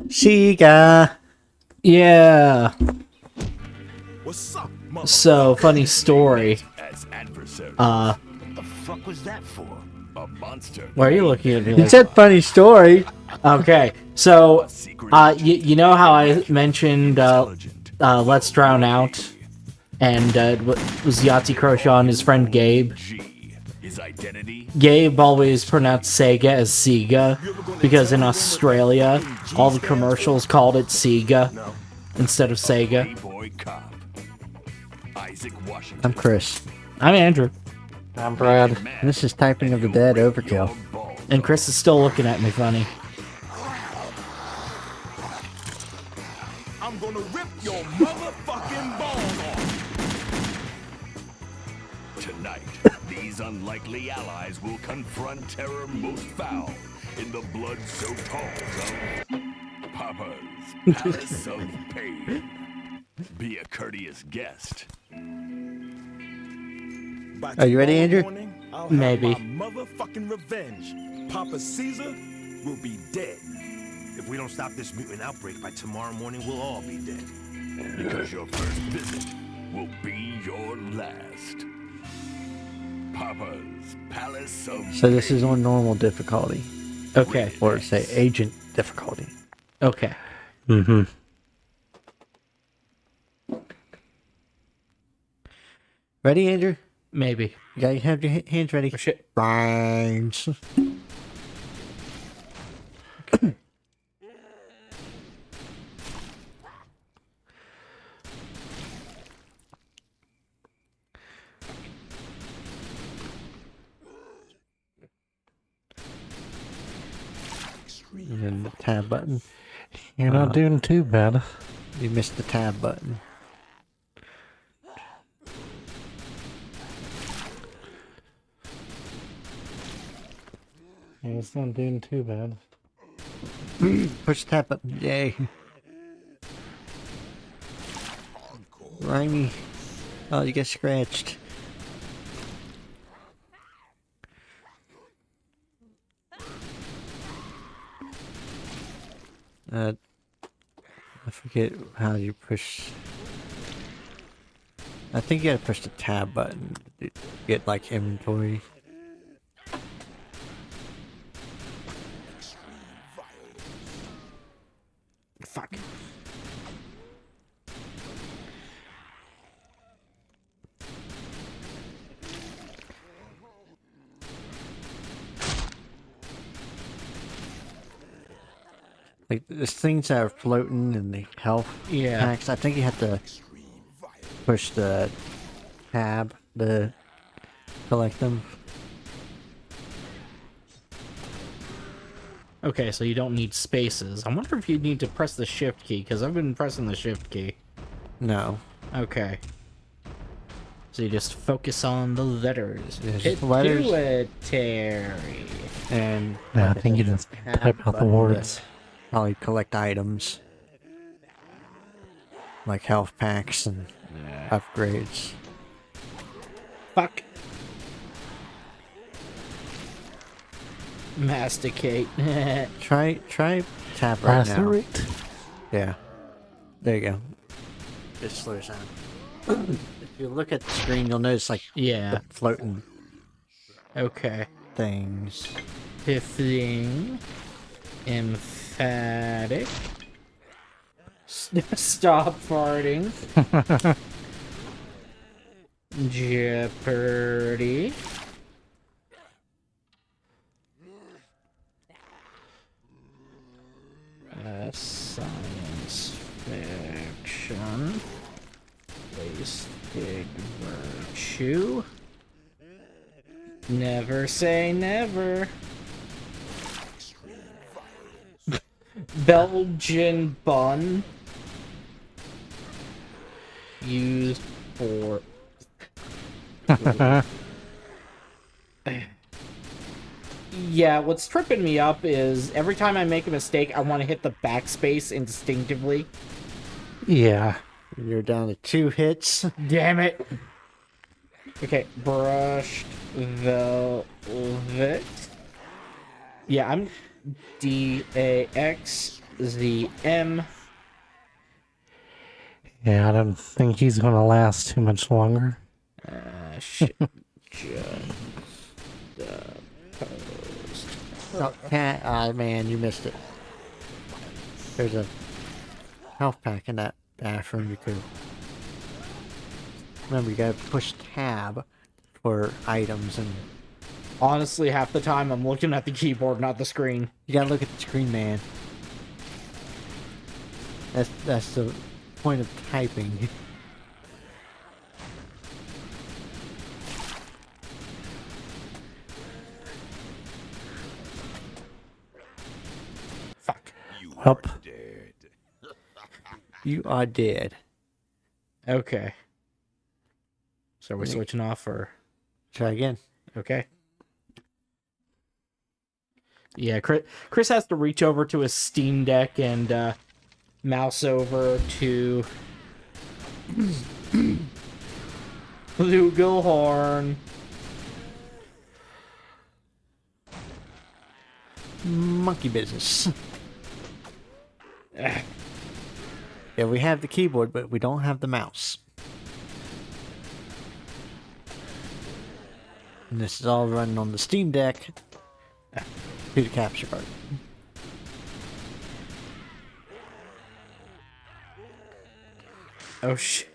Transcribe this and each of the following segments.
Sega. Yeah. What's up, So, funny story. as adversary? The fuck was that for? A monster. Why are you looking at me You like said funny story. Okay, so, Secret you know how I mentioned, intelligent. Let's Drown Out? And, it was Yahtzee Croshaw and his friend Gabe. G. His identity. Gabe always pronounced Sega as Sega, because in Australia, all the commercials called it Sega instead of Sega. Boy cop. Isaac Washington. I'm Chris. I'm Andrew, I'm Brad. And this is Typing of the Dead Overkill. and Chris is still looking at me funny. I'm gonna rip your motherfucking balls off. Tonight, these unlikely allies will confront terror most foul in the blood-soaked halls of Papa's Palace of Pain. Be a courteous guest. Are you ready, Andrew? Maybe. Motherfucking revenge. Papa Caesar will be dead. If we don't stop this mutant outbreak by tomorrow morning, we'll all be dead. Because your first visit will be your last. Papa's Palace of So this is on normal difficulty. Okay, Or say agent difficulty. okay. Mm-hmm. Ready, Andrew? Maybe. You gotta have your hands ready. Oh, shit. Brains. And then the tab button. You're not doing too bad. You missed the tab button. Yeah, it's not doing too bad. Push the tab button. Yay. Rhymy. Oh, you get scratched. I forget how you push. I think you gotta push the tab button to get like inventory. Fuck. Like there's things that are floating in the health Yeah. packs. I think you have to push the tab to collect them. Okay, so you don't need spaces. I wonder if you need to press the shift key, because I've been pressing the shift key. No. Okay. So you just focus on the letters. Yeah, just letters. Pituitary. And Yeah, I like think you said, just tab type out the button words. to probably collect items. Like health packs and upgrades. Fuck. Masticate. Try tab right now. Lacerate? Yeah. There you go. It slows down. If you look at the screen, you'll notice like Yeah. floating Okay. things. Piffling. Emphatic. Stop farting. Jeopardy. Science fiction. Wasted virtue. Never say never. Belgian bun. Used for. Yeah, what's tripping me up is every time I make a mistake, I want to hit the backspace instinctively. Yeah. You're down to 2 hits. Damn it. Okay, brushed velvet. Yeah, I'm DAXZM. Yeah, I don't think he's gonna last too much longer. Shit. Oh, cat. Ah, man, you missed it. There's a health pack in that bathroom you could. Remember, you gotta push tab for items, and Honestly, half the time I'm looking at the keyboard, not the screen. you gotta look at the screen, man. That's the point of typing. Fuck. You Up. are dead. You are dead. Okay. So we're switching off or... Try again. Okay. Yeah, Chris has to reach over to his Steam Deck and mouse over to Flugelhorn. Monkey business. Yeah, we have the keyboard, but we don't have the mouse. And this is all running on the Steam Deck through the capture card. Oh shit.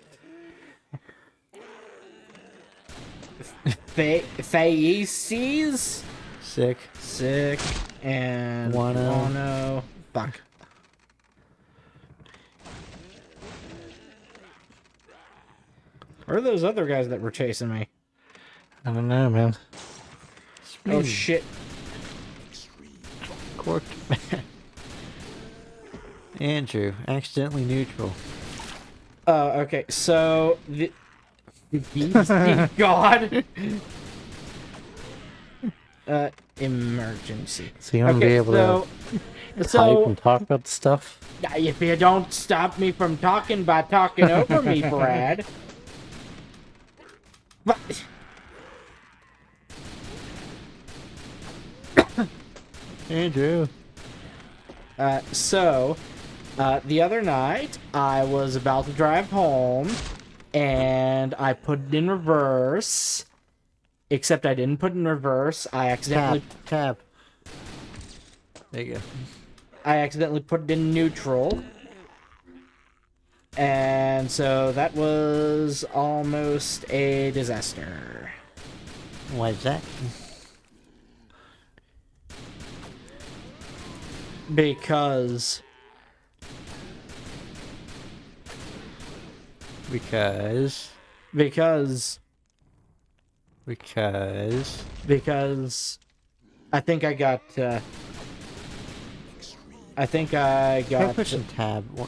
Faces? Sick. Sick. And... Wano. Wano. Fuck. Where are those other guys that were chasing me? I don't know, man. Oh shit. Corked. Andrew, accidentally neutral. Okay, so the God. Emergency. So you want to be able to type and talk about stuff? If you don't stop me from talking by talking over me, Brad. What? Andrew. The other night, I was about to drive home, and I put it in reverse. Except I didn't put it in reverse. I accidentally... Tab. There you go. I accidentally put it in neutral. And so that was almost a disaster. Why is that? Because I think I got Try pushing tab. No.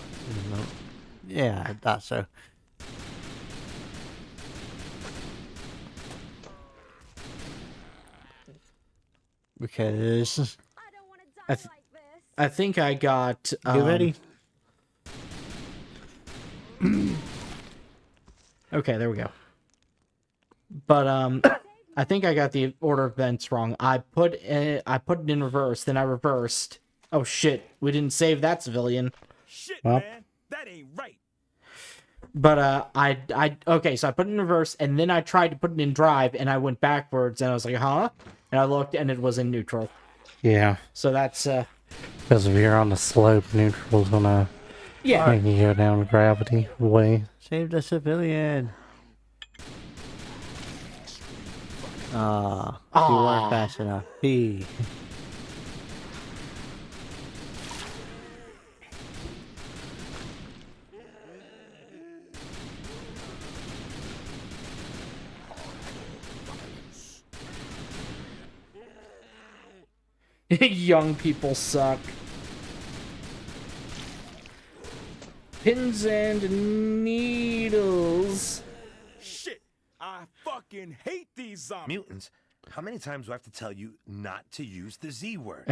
Yeah, I thought so. Because I think I got you ready? Okay, there we go. But I think I got the order of events wrong. I put it in reverse, then I reversed. Oh shit, we didn't save that civilian. Shit, Well. man. That ain't right. But okay, so I put it in reverse, and then I tried to put it in drive, and I went backwards, and I was like, huh? And I looked, and it was in neutral. Yeah. So that's Because if you're on the slope, neutral's gonna yeah. make you go down gravity way. Save the civilian. You weren't fast enough. P. Young people suck. Pins and needles. Shit. I fucking hate these zombies. Mutants, how many times do I have to tell you not to use the Z word?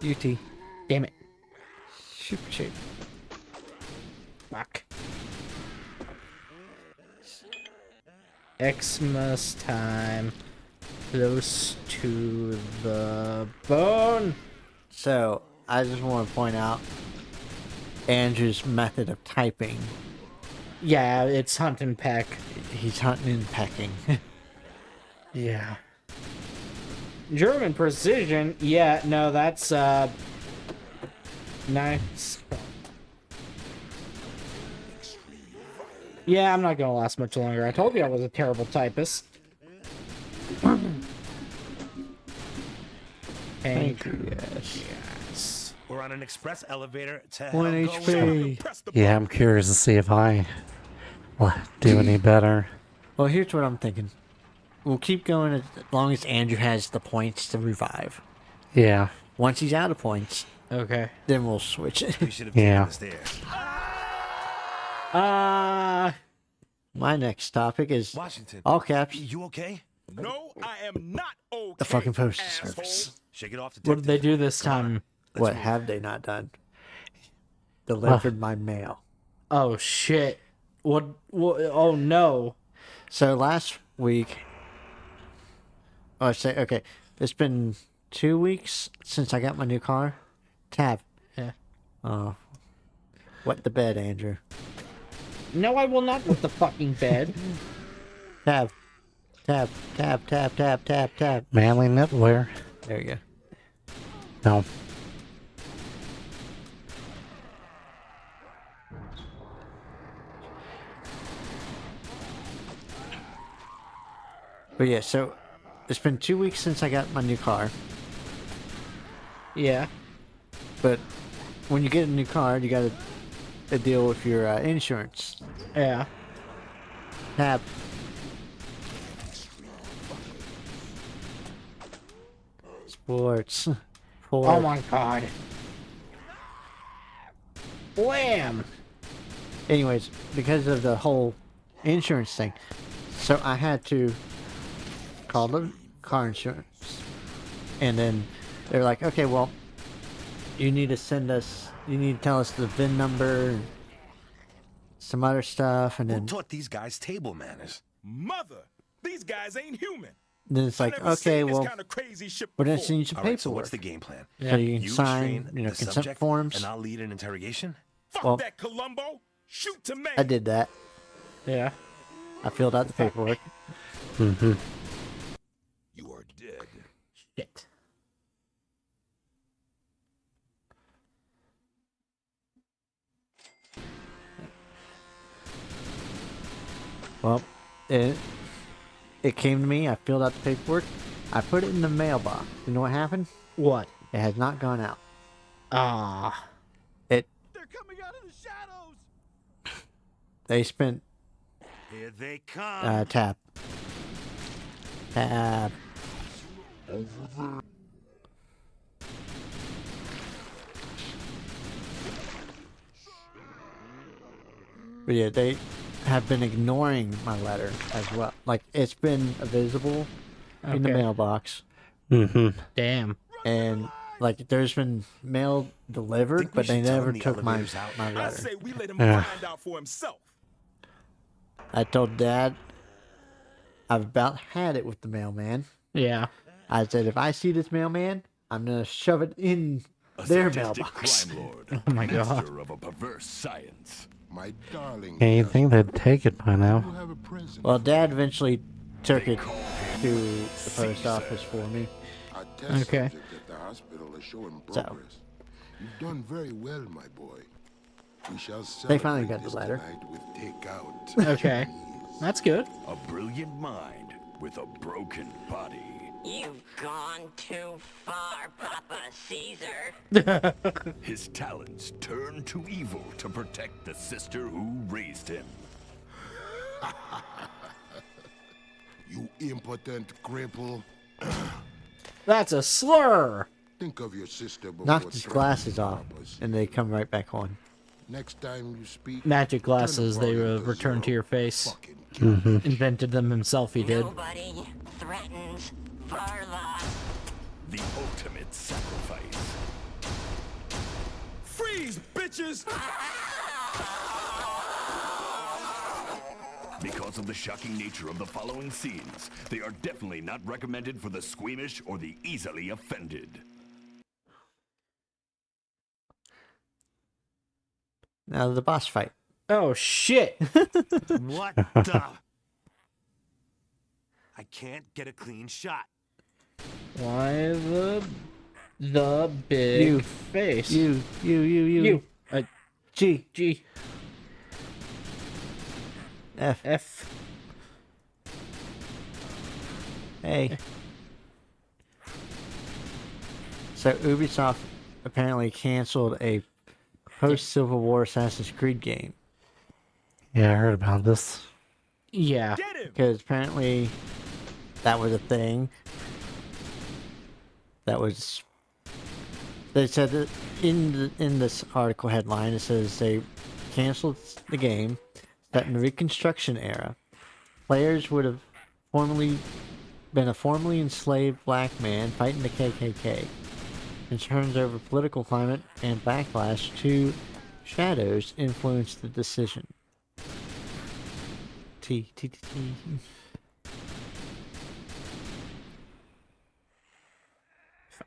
UT. Damn it. Super shape. Fuck. Xmas time. Close to the bone. So I just want to point out Andrew's method of typing. Yeah, it's hunt and peck. He's hunting and pecking. Yeah. German precision. Yeah, no, that's nice. Yeah, I'm not gonna last much longer. I told you I was a terrible typist. Thank you. Yes. Yes. We're on an express elevator to 1 Helgo HP. Press the Yeah, I'm curious to see if I will do any better. Well, here's what I'm thinking. We'll keep going as long as Andrew has the points to revive. Yeah. Once he's out of points, Okay. then we'll switch it. We should have Yeah. taken the stairs. My next topic is Washington, all caps. you okay? No, I am not okay. The fucking postal asshole. service. Shake it off, What did they detective. do this time? What have they not done? Delivered my mail. Oh shit. What? Oh no. So last week, oh, I say okay. It's been 2 weeks since I got my new car. Tab. Yeah. Wet the bed, Andrew. No, I will not with the fucking bed. Tab. Tab. Tab. Tab. Tab. Tab. Tab. Manly knitwear. There you go. No. But yeah, so it's been 2 weeks since I got my new car. Yeah. But when you get a new car, you got to deal with your insurance. Yeah. Tab. Sports. Oh my god. Wham! Anyways, because of the whole insurance thing, so I had to call the car insurance, and then they're like, okay, well, you need to tell us the VIN number, and some other stuff, and Who then taught these guys table manners? Mother, these guys ain't human. it's like, Never okay, seen this well, kind of crazy shit we're gonna before. send you some All right, so paperwork, what's the game plan? so you can You sign, train the consent subject, forms. and I'll lead an interrogation? Fuck well- that, Columbo. Shoot to me. I did that. Yeah. I filled out the paperwork. Mm-hmm. You are dead. Shit. Well, it came to me. I filled out the paperwork. I put it in the mailbox. You know what happened? What? It has not gone out. Ah. It. They're coming out of the shadows. They spent Here they come. tab. But yeah, they have been ignoring my letter as well. Like, it's been visible in the Okay. mailbox, Mm-hmm. Damn. and like there's been mail delivered, Think we but they should tell never him the took my elevator's out? my I letter. say we let him Yeah. find out for himself. I told Dad I've about had it with the mailman. Yeah. I said, if I see this mailman, I'm gonna shove it in A their sadistic mailbox. crime lord. Oh my God. Master of a perverse science. My darling, Yeah, you'd think they'd take it by you now. have a present. Well, Dad eventually took it to the post office for me. Our test Okay. subject at the hospital is showing So. progress. You've done very well, my boy. We shall They finally celebrate got the this letter. tonight with takeout. Okay. That's good. A brilliant mind with a broken body. You've gone too far, Papa Caesar. His talents turn to evil to protect the sister who raised him. You impotent cripple. That's a slur. Think of your sister before Knocked his threatening glasses off, Papa's. and they come right back on. Next time you speak, Magic turn the glasses, they volume to return to 0. your face. Fucking kill Invented them himself, he did. Nobody threatens Varla. The ultimate sacrifice. Freeze, bitches! Because Because of the shocking nature of the following scenes, they are definitely not recommended for the squeamish or the easily offended. Now the boss fight. Oh shit! What the? I can't get a clean shot. Why the big You. face? You. G. G F. F. A. So Ubisoft apparently canceled a post-Civil War Assassin's Creed game Yeah, I heard about this. Yeah. Get him! because apparently that was a thing. That was. They said that in this article headline it says they canceled the game set in the Reconstruction era. Players would have formerly been a formerly enslaved black man fighting the KKK. Concerns over political climate and backlash to shadows influenced the decision. T.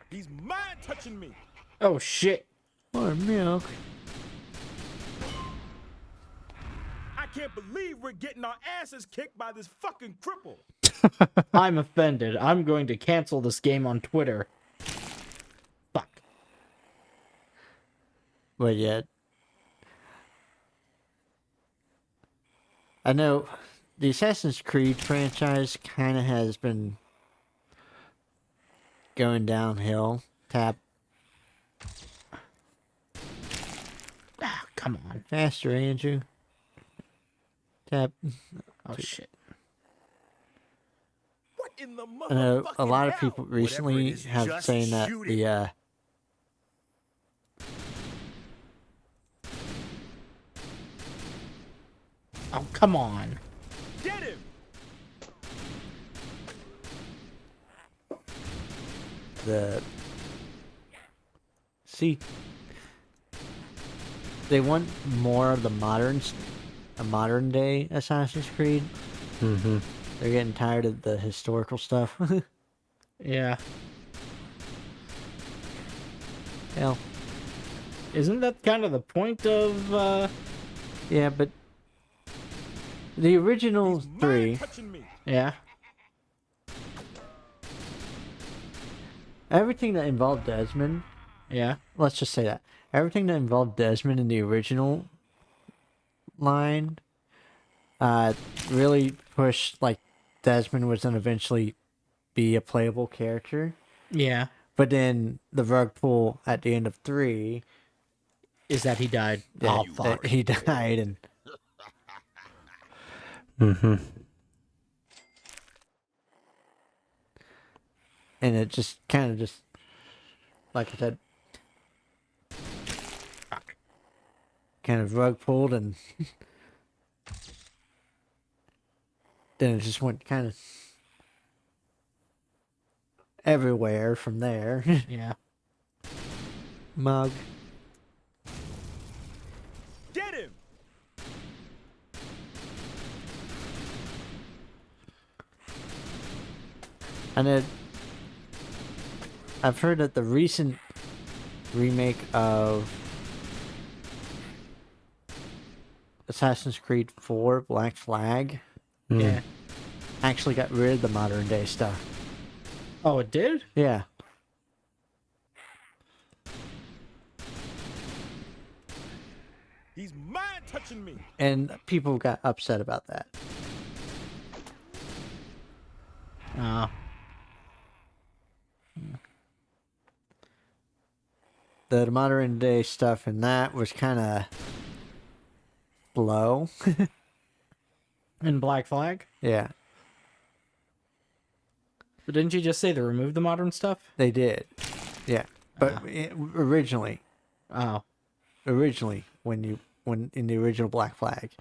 He's mind touching me! Oh shit! More milk. I can't believe we're getting our asses kicked by this fucking cripple! I'm offended. I'm going to cancel this game on Twitter. Fuck. But yet, I know the Assassin's Creed franchise kind of has been going downhill. Tap Ah, come on. faster, Andrew. Tap. Oh shit. What in the I know a motherfucking lot of hell? people Whatever it recently is, have just saying that shoot the it. Oh come on. Get him! the see they want more of the a modern day Assassin's Creed. Mm-hmm. They're getting tired of the historical stuff. Yeah. Hell, Isn't that kind of the point of yeah, but the original He's three, mind touching me! yeah. everything that involved Desmond, Yeah. let's just say that everything that involved Desmond in the original line, really pushed like Desmond was gonna eventually be a playable character. Yeah. But then the rug pull at the end of 3, Is that he died? Oh fuck. that he died, and Mm-hmm. and it just kind of just like I said, kind of rug pulled, and then it just went kind of everywhere from there. Yeah. Mug. Get him! And I've heard that the recent remake of Assassin's Creed 4 Black Flag Yeah. actually got rid of the modern day stuff. Oh, it did? Yeah. He's mind touching me! And people got upset about that. Oh. The modern day stuff in that was kind of slow. In Black Flag? Yeah, But didn't you just say they removed the modern stuff? they did. Yeah, but originally Oh. when in the original Black Flag,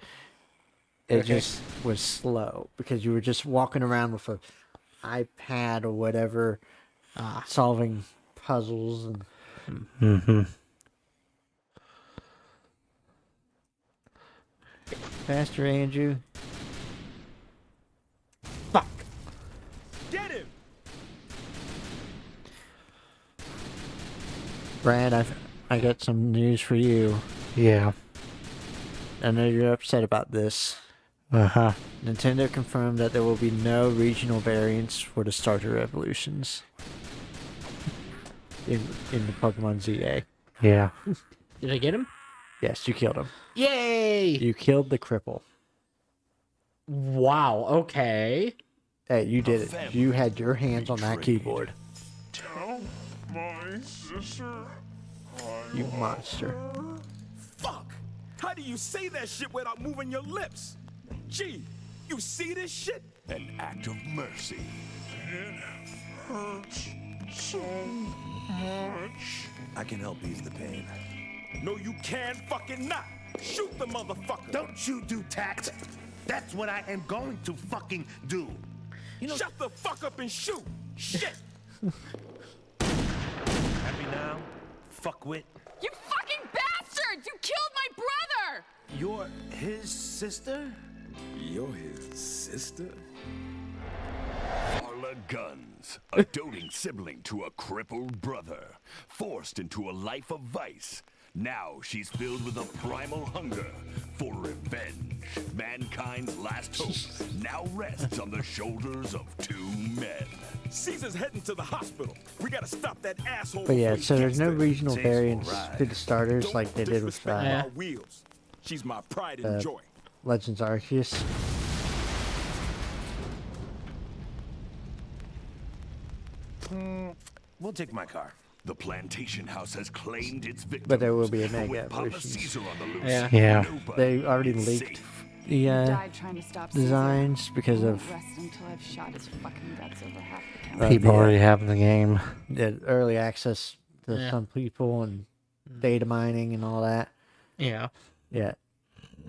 it Okay. just was slow because you were just walking around with a iPad or whatever, solving puzzles and Mm-hmm. faster, Andrew. Brad, I got some news for you. Yeah. I know you're upset about this. Uh-huh. Nintendo confirmed that there will be no regional variants for the starter evolutions in the Pokemon ZA. Yeah. Did I get him? Yes, you killed him. Yay! You killed the cripple. Wow. Okay. Hey, you did it. You had your hands on that keyboard. Tell my sister You monster. Fuck! How do you say that shit without moving your lips? Gee, you see this shit? An act of mercy. it hurts so much. I can help ease the pain. No, you can fucking not. Shoot the motherfucker. Don't you do tact? That's what I am going to fucking do. Shut the fuck up and shoot. Shit. Happy now? Fuckwit. You fucking bastard! You killed my brother! You're his sister? You're his sister? Carla Guns, a doting sibling to a crippled brother, forced into a life of vice. Now she's filled with a primal hunger for revenge. Mankind's last hope now rests on the shoulders of two men. Caesar's heading to the hospital. We gotta stop that asshole. But yeah, before he so there's gets no there. regional Tasteful variants ride. to the starters Don't like they did with disrespect Yeah. my wheels. She's my pride and joy. Legends Arceus. We'll take my car. The plantation house has claimed its victims. But there will be a but Mega with Papa Evolutions. Caesar on the loose, Yeah. Yeah. nobody They already is leaked safe. the Died trying to stop designs because Caesar. of Won't rest until I've shot his fucking guts over half the county. People yeah. already have the game. the early access to Yeah. some people and data mining and all that. Yeah. Yeah.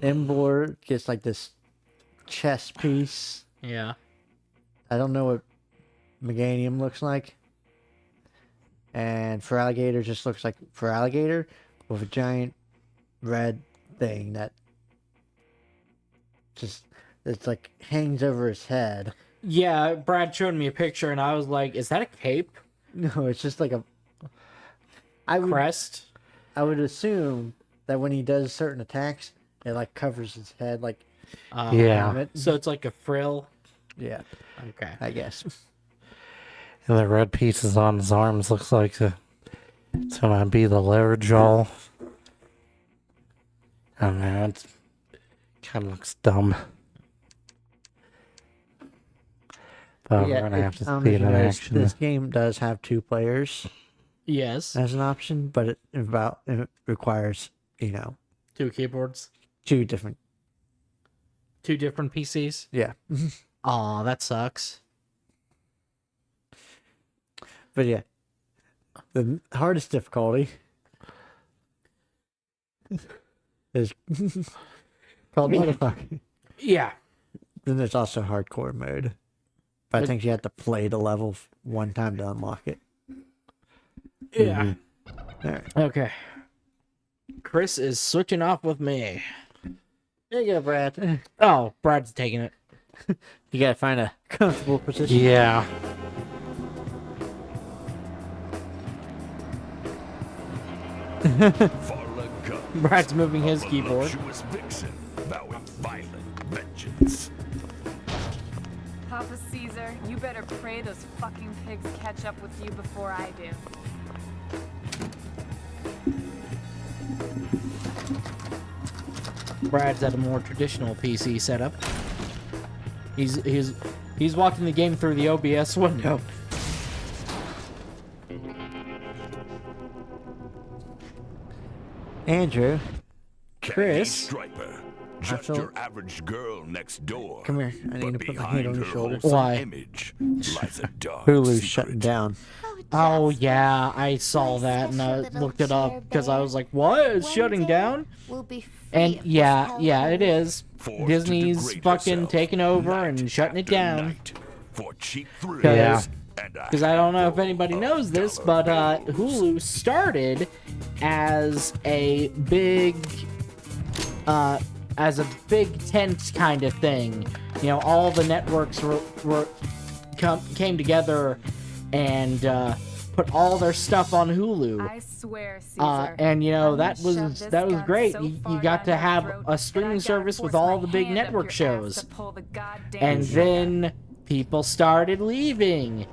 Embor gets like this chess piece. Yeah. I don't know what Meganium looks like. And Feraligatr just looks like Feraligatr with a giant red thing that just it's like hangs over his head. Yeah. Brad showed me a picture, and I was like, "Is that a cape? No, it's just like a I Crest?" would assume that when he does certain attacks, it like covers his head like Yeah. helmet. So it's like a frill. Yeah, Okay. I guess. And the red pieces on his arms looks like it's gonna be the lower jaw. I don't know, it kind of looks dumb. But we're gonna have to see it in action. This game does have 2 players Yes. as an option, but it requires 2 keyboards. 2 different. 2 different PCs. Yeah, Aw, that sucks. but yeah, the hardest difficulty is called motherfucker. Yeah. Then there's also hardcore mode. But I think you have to play the level one time to unlock it. Yeah. Alright. Okay. Chris is switching off with me. There you go, Brad. Oh, Brad's taking it. You gotta find a comfortable position. Yeah. Farla Guns, Brad's moving his a keyboard. voluptuous vixen, vowing violent vengeance. Papa Caesar, you better pray those fucking pigs catch up with you before I do. Brad's at a more traditional PC setup. He's watching the game through the OBS window. Andrew, Chris? Candy Striper, just feel- your average girl next door. Come here. I need But to put my behind hand on your her shoulder. wholesome Why? Image lies a dark Hulu's secret. shutting down. Oh yeah, I saw that and I looked it up because I was like, "What? It's shutting down?" We'll be free And of yeah, this yeah, it hellhole. is. Forced Disney's to degrade fucking herself taking over night and shutting it after down. night for cheap thrills Yeah. and a Because I don't know if handful anybody of knows this, dollar but bills. Hulu started as a big, tent kind of thing. You know, all the networks came together and put all their stuff on Hulu. I swear, Caesar. And you know I'm that gonna shove was this great. gun so you far got down to your have throat a that streaming I gotta service with force all my the big hand up network your ass shows. to pull the goddamn And trigger. then people started leaving.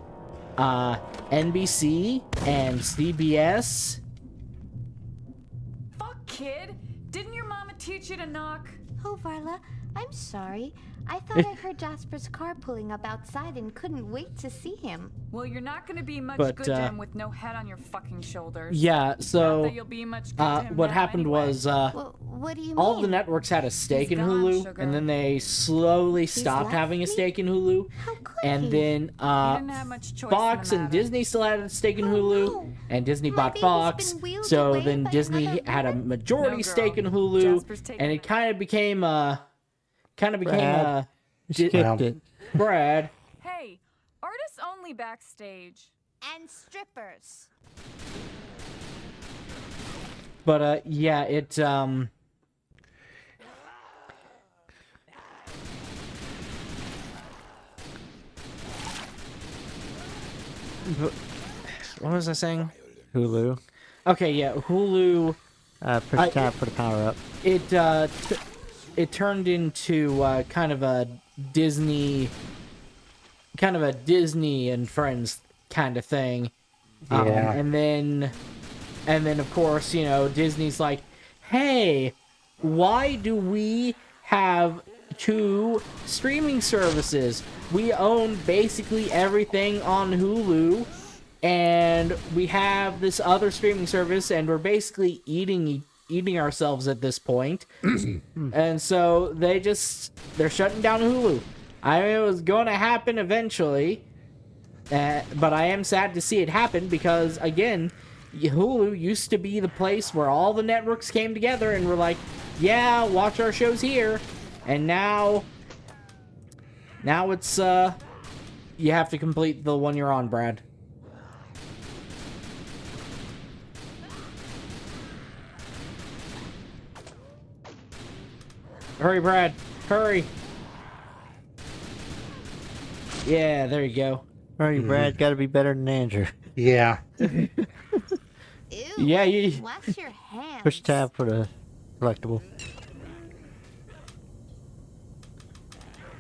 NBC and CBS. Fuck, kid! Didn't your mama teach you to knock? Oh, Varla, I'm sorry. I thought I heard Jasper's car pulling up outside and couldn't wait to see him. Well, you're not gonna be much But, good to him with no head on your fucking shoulders. Yeah, Not so that you'll be much good to him what now happened anyway. was Well, what do you all mean? the networks had a stake He's in gone, Hulu, sugar. and then they slowly stopped left having a me? stake in Hulu. How could And he? then He didn't have much choice in Fox the and matter. Disney still had a stake in Oh, Hulu, no. and Disney My bought baby's Fox. been wheeled So away then by Disney another had a woman? majority No, stake in girl. Hulu, Jasper's taking and it it. kind of became Brad. You skipped it. Brad. Hey, artists only backstage. And strippers. But yeah, it what was I saying? Hulu. Okay, yeah, Hulu. Push tab for the power up. It turned into kind of a Disney and Friends kind of thing. Yeah. And then of course, you know, Disney's like, hey, why do we have 2 streaming services? We own basically everything on Hulu, and we have this other streaming service, and we're basically eating ourselves at this point. And so they're shutting down Hulu. I mean, it was going to happen eventually, but I am sad to see it happen because, again, Hulu used to be the place where all the networks came together and were like, yeah, watch our shows here. And now it's, you have to complete the one you're on, Brad. Hurry, Brad. Hurry. Yeah, there you go. Hurry, Brad. Got to be better than Andrew. Yeah. Ew. Yeah, you... Wash your hands. Push tab for the collectible.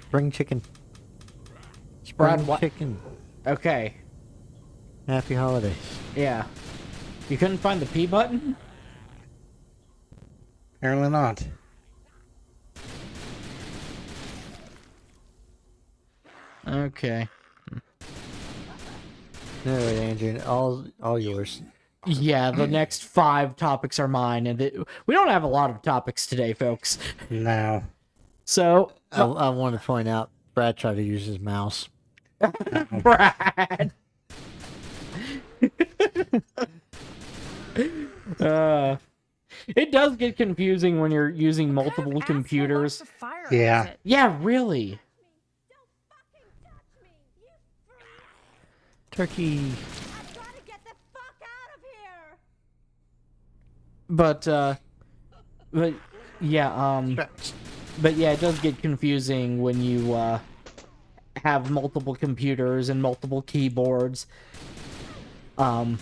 Spring chicken. Brad, Spring what? chicken. Okay. Happy holidays. Yeah. You couldn't find the P button? Apparently not. Okay. No, Andrew. All yours. Yeah, the next 5 topics are mine, and we don't have a lot of topics today, folks. No. So, I want to point out Brad tried to use his mouse. Brad. It does get confusing when you're using multiple computers. Yeah. Yeah, really. Turkey. But yeah, but yeah, it does get confusing when you have multiple computers and multiple keyboards. Go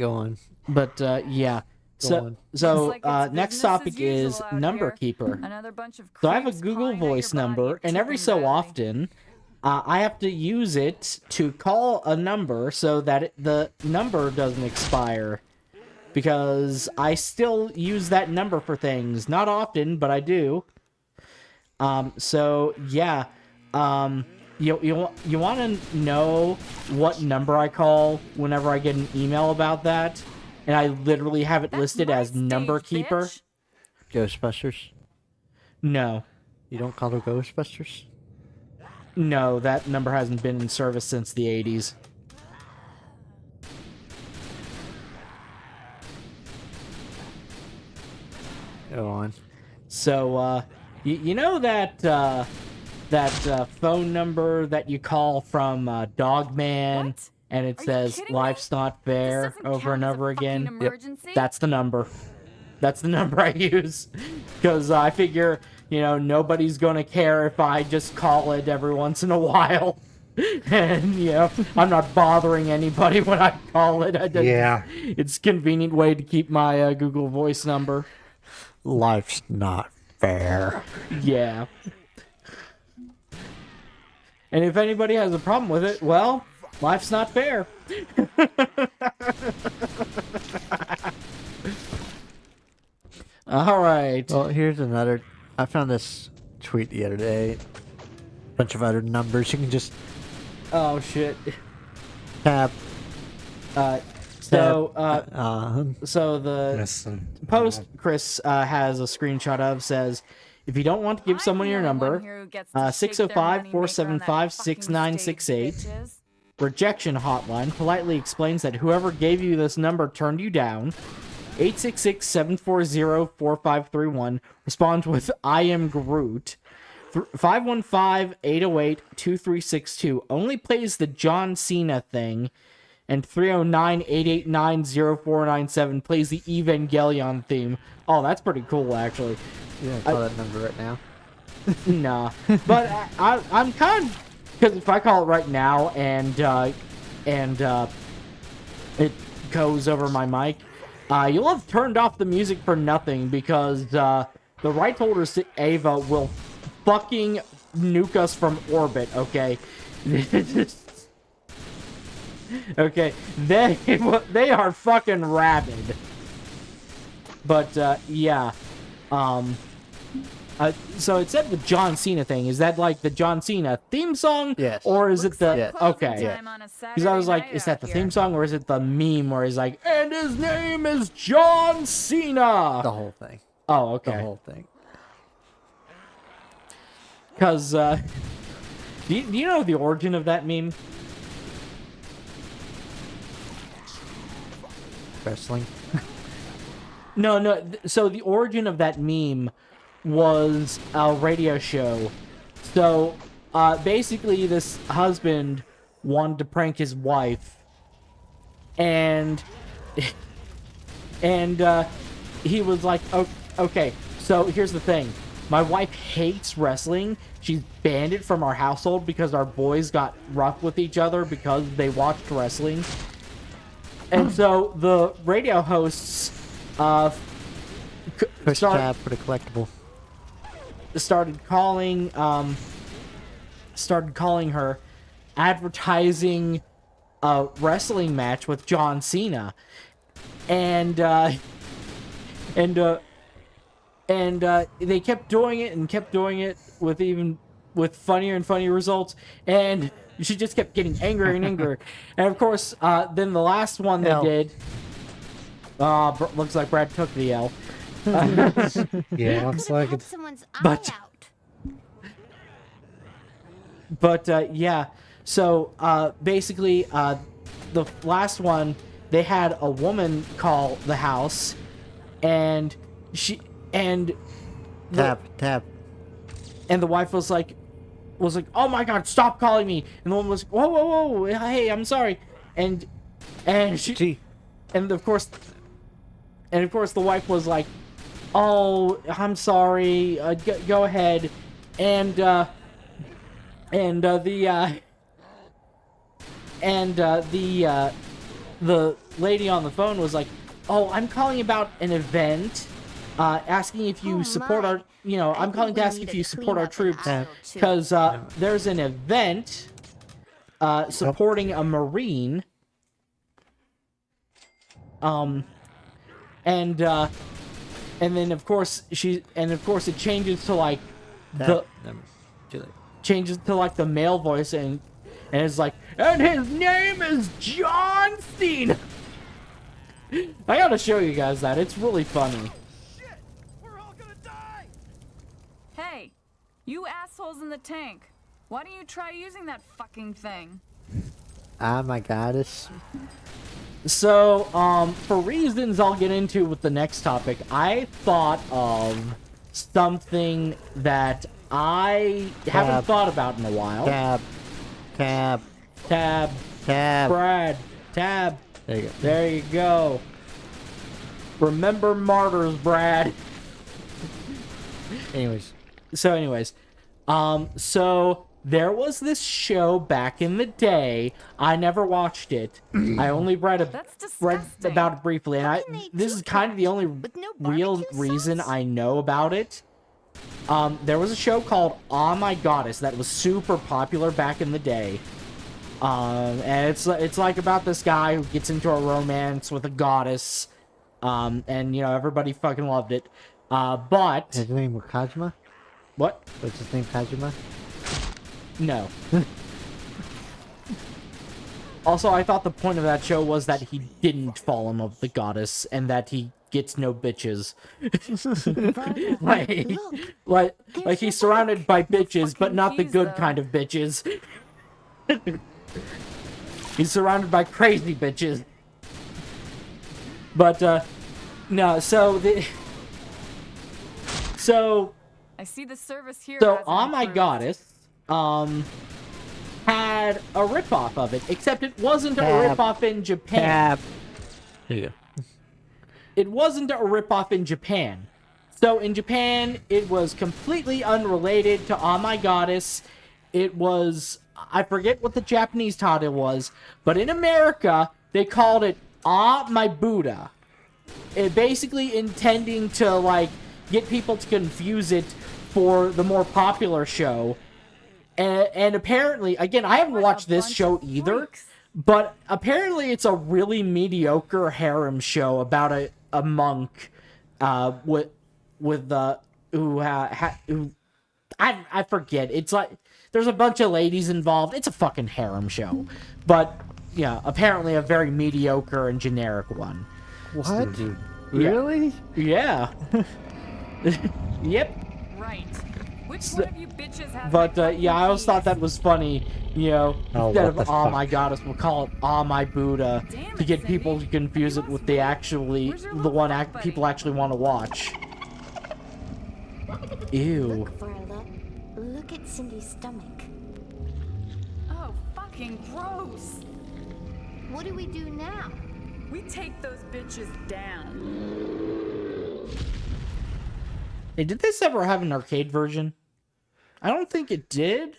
on. But yeah. Go on. So Looks like it's next business topic as usual is out Number here. Keeper. Another bunch of So I have a creeps Google pawing at your Voice body, number, and every tipping so badly. often, I have to use it to call a number so that the number doesn't expire. Because I still use that number for things. Not often, but I do. So yeah. You want to know what number I call whenever I get an email about that? And I literally have it That's listed my as Number stage, Keeper. bitch. Ghostbusters. No. You don't call them Ghostbusters? No, that number hasn't been in service since the 80s. Go on. So, you know that phone number that you call from Dogman, What? and it Are you says kidding me? "Life's not This fair" doesn't over count and as a over fucking again? emergency? That's the number. That's the number I use. Because I figure, you know, nobody's gonna care if I just call it every once in a while. And, you know, I'm not bothering anybody when I call it. Yeah. It's a convenient way to keep my Google Voice number. Life's not fair. Yeah. And if anybody has a problem with it, well, life's not fair. All right. Well, here's another. I found this tweet the other day. Bunch of other numbers. You can just Oh, shit. tap. So the Listen. post Chris has a screenshot of says, if you don't want to give someone your number, 605-475-6968, rejection hotline politely explains that whoever gave you this number turned you down. 866-740-4531 responds with I am Groot. 515-808-2362 only plays the John Cena thing, and 309-889-0497 plays the Evangelion theme. Oh, that's pretty cool, actually. You don't call that number right now. Nah, but I'm kind of, because if I call it right now and it goes over my mic, you'll have turned off the music for nothing because the right holders to Ava will fucking nuke us from orbit. Okay, okay, they are fucking rabid. But yeah, so it said the John Cena thing. Is that like the John Cena theme song? Yes. Or is it the... Yes. Okay. Because I was like, is that the theme song or is it the meme where he's like, and his name is John Cena? The whole thing. Oh, okay. The whole thing. Because, do you know the origin of that meme? Wrestling. No. So the origin of that meme was a radio show. So, basically this husband wanted to prank his wife. And he was like, oh, okay, so here's the thing. My wife hates wrestling. She's banned it from our household because our boys got rough with each other because they watched wrestling. And so the radio hosts Push tab for the collectible. started calling her advertising a wrestling match with John Cena. And they kept doing it with funnier and funnier results, and she just kept getting angrier and angrier. And of course, then the last one they did, looks like Brad took the L. Yeah, looks like Had it. someone's But- eye out. But yeah, so basically, the last one, they had a woman call the house, and Tab. and the wife was like, oh my god, stop calling me. And the woman was like, whoa, hey, I'm sorry. And she, Gee. and of course the wife was like, oh, I'm sorry, go ahead. And the lady on the phone was like, oh, I'm calling about an event, asking if you Oh support my. our, I'm think calling to we ask need if to you clean support our up an troops, aisle, too. because there's an event supporting a Marine, and then of course it changes to like the changes to like the male voice, and it's like, and his name is John Cena. I gotta show you guys that. It's really funny. We're all gonna die! Hey, you assholes in the tank. Why don't you try using that fucking thing? Ah, my goddess. So, for reasons I'll get into with the next topic, I thought of something that I haven't thought about in a while. Tab. Brad. Tab. There you go. There you go. Remember martyrs, Brad. Anyways. So There was this show back in the day. I never watched it. I only read That's read disgusting. about it briefly, and can they this do is kind of the only with no real barbecue reason sauce? I know about it. There was a show called Oh My Goddess that was super popular back in the day. And it's like about this guy who gets into a romance with a goddess. And you know, everybody fucking loved it. But His name was Kazuma? what? What's his name, Kazuma? No. Also, I thought the point of that show was that he didn't fall in love with the goddess and that he gets no bitches. like he's surrounded by bitches, but not the keys, good though. kind of bitches. He's surrounded by crazy bitches. But no, so I see the service here. So, hasn't Oh My improved. Goddess, had a ripoff of it, except it wasn't a Cap. ripoff in Japan. Here you go. It wasn't a ripoff in Japan. So, in Japan, it was completely unrelated to Oh My Goddess. It was, I forget what the Japanese title was, but in America, they called it Ah My Buddha. It basically intending to, like, get people to confuse it for the more popular show. And apparently, again, I haven't What a watched this bunch show of either, freaks. but apparently it's a really mediocre harem show about a monk with who I forget. It's like there's a bunch of ladies involved. It's a fucking harem show, but yeah, apparently a very mediocre and generic one. What? Really? Yeah. Yep. Right. Which one of you bitches has But my yeah, I always fucking thought that keys? was funny. You know, Oh, instead what of the "Oh fuck?" My Goddess," we'll call it "Oh My Buddha" Damn to it, get people to Cindy. confuse it with the actually Where's your the little one fuck buddy? people actually want to watch. Ew. Look, Varla. Look at Cindy's stomach. Oh, fucking gross. What do we do now? We take those bitches down. Hey, did this ever have an arcade version? I don't think it did.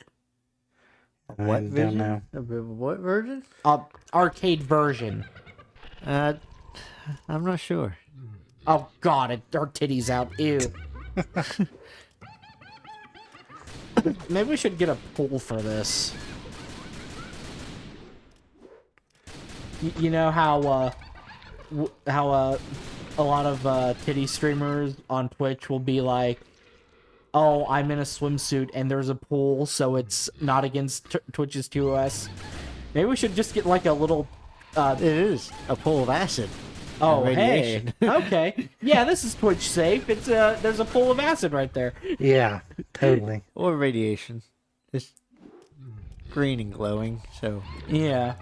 What I don't version? know. What version? Arcade version. I'm not sure. Oh god, her titties out. Ew. Maybe we should get a pool for this. You know how a lot of titty streamers on Twitch will be like, "Oh, I'm in a swimsuit and there's a pool, so it's not against Twitch's TOS." Maybe we should just get like a little. It is a pool of acid. Oh, radiation. hey. Okay. Yeah, this is Twitch safe. It's there's a pool of acid right there. Yeah, totally. Or radiation. It's green and glowing, so... Yeah.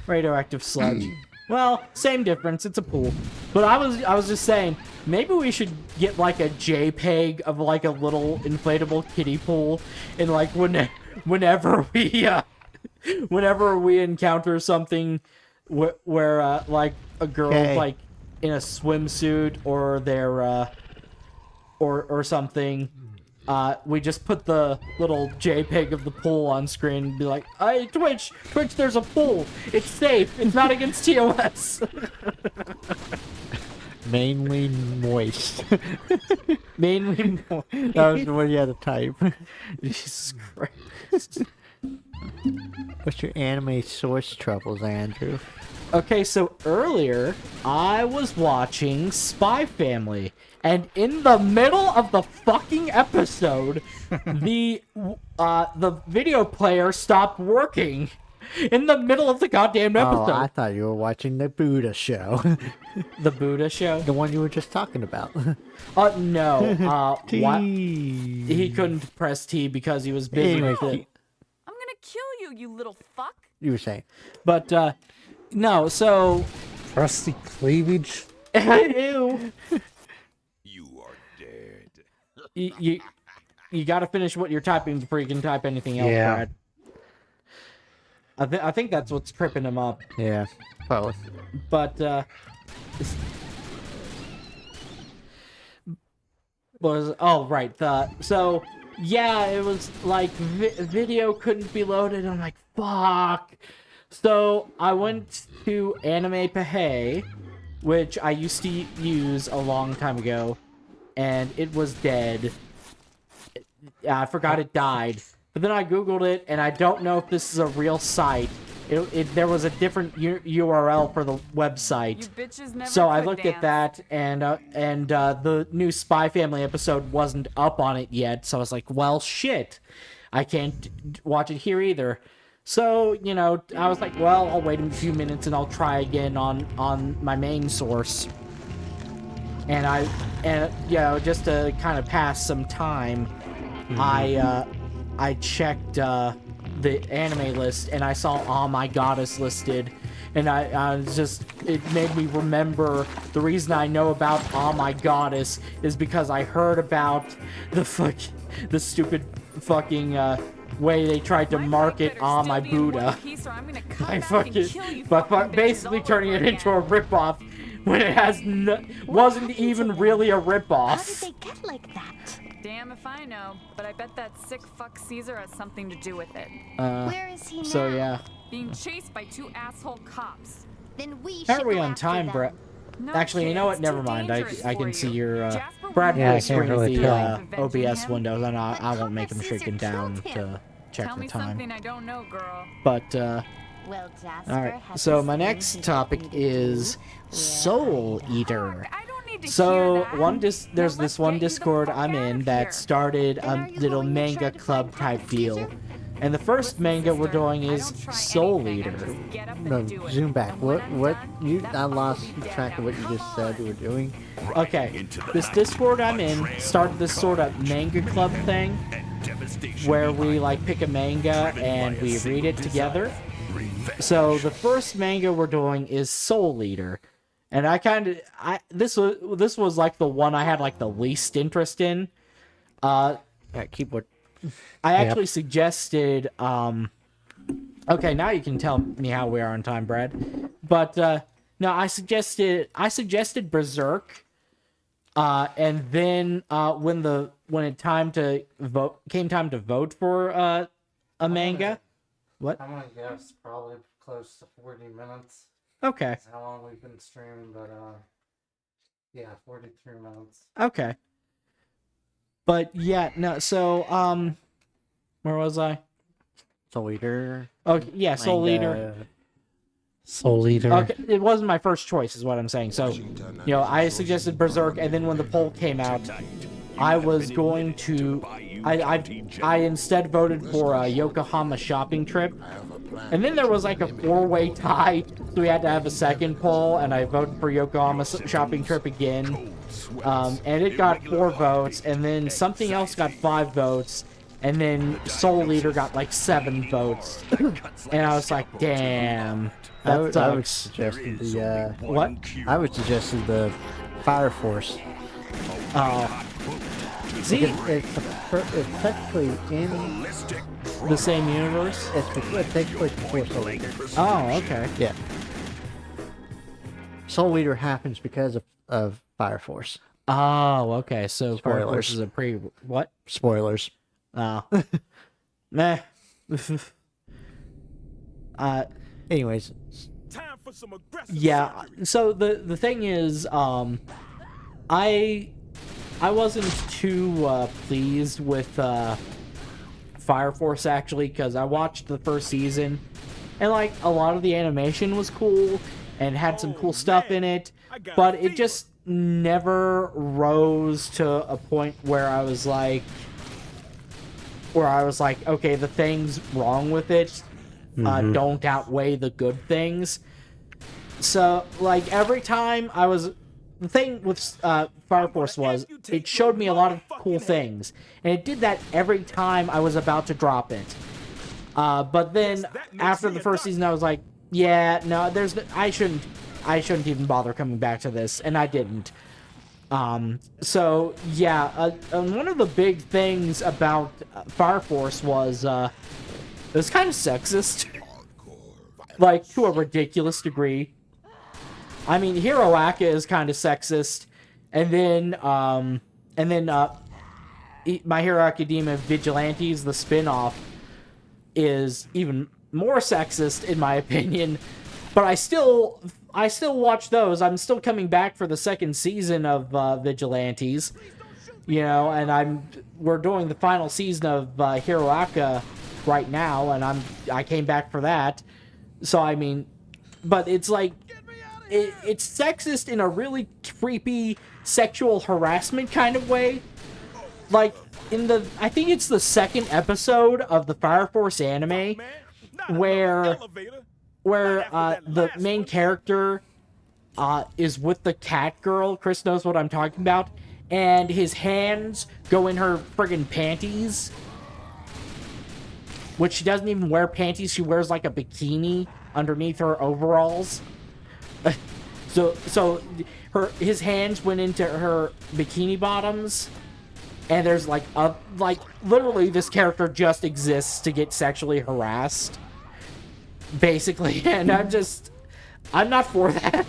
Radioactive sludge. Well, same difference. It's a pool. But I was just saying, maybe we should get like a JPEG of like a little inflatable kiddie pool, and like whenever we encounter something where like a girl Okay. like in a swimsuit or they're or something, we just put the little JPEG of the pool on screen and be like, "Hey, Twitch, there's a pool. It's safe. It's not against TOS." Mainly moist. Mainly, That was the one you had to type. Jesus Christ. What's your anime source troubles, Andrew? Okay, so earlier I was watching Spy Family, and in the middle of the fucking episode, the video player stopped working. In the middle of the goddamn Oh, episode. I thought you were watching the Buddha show. The Buddha show? The one you were just talking about. No. What? T. He couldn't press T because he was busy Anyway, with it. I'm gonna kill you, you little fuck. You were saying. But, no, so... Rusty cleavage. Ew. You are dead. You gotta finish what you're typing before you can type anything else, Yeah. Brad. I think that's what's tripping him up. Yeah, probably. But, oh, right. So, yeah, it was like video couldn't be loaded. I'm like, fuck. So I went to Anime Pahay, which I used to use a long time ago, and it was dead. I forgot it died. But then I googled it, and I don't know if this is a real site. There was a different URL for the website. You bitches never So I could looked dance. at that, and the new Spy Family episode wasn't up on it yet. So I was like, well, shit. I can't watch it here either. So, you know, I was like, well, I'll wait a few minutes and I'll try again on my main source. And you know, just to kind of pass some time, I checked the anime list and I saw Oh My Goddess listed, and I was just, it made me remember the reason I know about Oh My Goddess is because I heard about the stupid fucking way they tried to market Oh My Buddha. But basically turning it into a ripoff when it has wasn't even really a ripoff. How did they get like that? Damn if I know, but I bet that sick fuck Caesar has something to do with it. Where is he now? So yeah. Being chased by 2 asshole cops. Then we How should are we go on after time, them. Brett? No, Actually, you kid, know what? it's Never too mind. dangerous I for can see you. your Jasper Brad Yeah, I will can't screen really the tell. OBS windows, and But I won't make Papa him shaken Caesar down killed him. to check Tell the me time. something I don't know, girl. But Well, Jasper all right. has So this my thing next he topic told me to is do. Soul Eater. I don't need to So hear that. there's Now this let's one get you the Discord fuck I'm out in of that here. started Then a are you little going to manga try to club find type Papa deal. Caesar? And the first Listen, manga we're sister, doing I is don't try Soul anything, I Eater. just get up and No, do it. zoom back. And when What? I'm What? done, that I fuck will lost be dead. track of what you Now, just said you were doing. Okay, this Discord I'm in started this sort of manga club thing where we like pick a manga and we read it together. So the first manga we're doing is Soul Eater, and this was like the one I had like the least interest in. Yeah, keyboard. I actually suggested okay, now you can tell me how we are on time, Brad. But no, I suggested Berserk. And then when it came time to vote for a manga. What? I'm gonna guess probably close to 40 minutes. Okay. That's how long we've been streaming, but yeah, 43 minutes. Okay. But yeah, no, so where was I? Soul Eater. Okay, yeah, Soul Eater. Soul Eater. Okay, it wasn't my first choice, is what I'm saying. So, you know, I suggested Berserk, and then when the poll came out, I was going to, I instead voted for a Yokohama shopping trip, and then there was like a 4-way tie, so we had to have a second poll, and I voted for Yokohama shopping trip again, and it got 4 votes, and then something else got 5 votes, and then Soul Eater got like 7 votes, and I was like, damn. I would sucks. suggest the What? I would suggest the Fire Force. See, It's technically in. the same universe? It takes place before Soul Eater. Oh, okay. Yeah. Soul Eater happens because of Fire Force. Oh, okay. So Fire Force Spoilers. is a pre what? Spoilers. Oh. Meh. Anyways, Time for some aggressive Yeah. So the thing is, I wasn't too pleased with Fire Force actually, because I watched the first season, and like a lot of the animation was cool and had some cool stuff in it, but it just never rose to a point where I was like, okay, the things wrong with it don't outweigh the good things. So, like, every time I was... The thing with Fire Force was, it showed me a lot of cool things. And it did that every time I was about to drop it. But then, after the first season, I was like, yeah, no, I shouldn't even bother coming back to this. And I didn't. So, yeah, and one of the big things about Fire Force was, it was kind of sexist. Like, to a ridiculous degree. I mean, Hiroaka is kind of sexist, and then My Hero Academia Vigilantes, the spin-off, is even more sexist in my opinion. But I still watch those. I'm still coming back for the second season of Vigilantes, you know, and we're doing the final season of Hiroaka right now, and I came back for that. So I mean, but it's like it's sexist in a really creepy sexual harassment kind of way. Like I think it's the second episode of the Fire Force anime where the main character is with the cat girl. Chris knows what I'm talking about. And his hands go in her friggin' panties. Which she doesn't even wear panties. She wears like a bikini underneath her overalls. So his hands went into her bikini bottoms. And there's like literally this character just exists to get sexually harassed. Basically, and I'm not for that.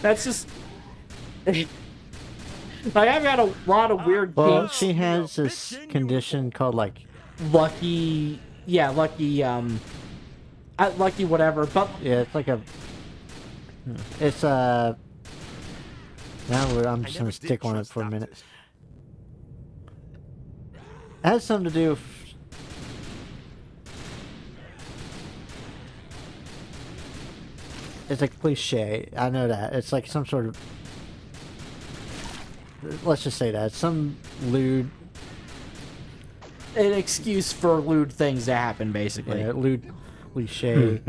That's just like, I've got a lot of weird kinks. She has this condition called like lucky whatever, but yeah, it's like I'm just gonna stick on it for a minute. It has something to do with it's a cliche. I know that. It's like some sort of... Let's just say that. Some lewd... An excuse for lewd things to happen, basically. Yeah, lewd cliche.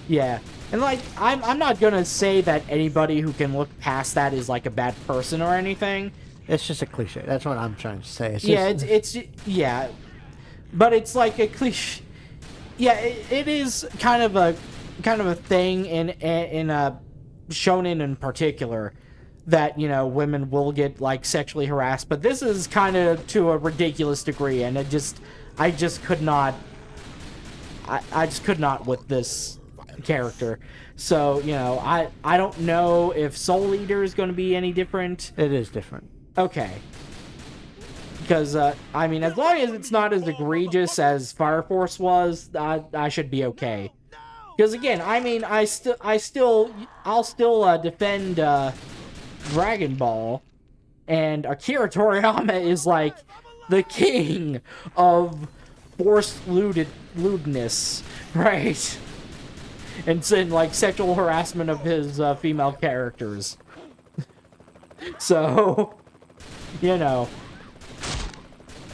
Yeah. And, like, I'm not gonna say that anybody who can look past that is, like, a bad person or anything. It's just a cliche. That's what I'm trying to say. It's yeah, just... yeah. But it's like a cliche... Yeah, it is kind of a thing in shonen in particular that, you know, women will get like sexually harassed, but this is kind of to a ridiculous degree, and I just could not with this character. So, you know, I don't know if Soul Eater is going to be any different. It is different. Okay. Because, I mean, as long as it's not as egregious as Fire Force was, I should be okay. Because again, I mean, I'll still defend Dragon Ball, and Akira Toriyama is like the king of forced lewdness, right? And like sexual harassment of his female characters. So, you know,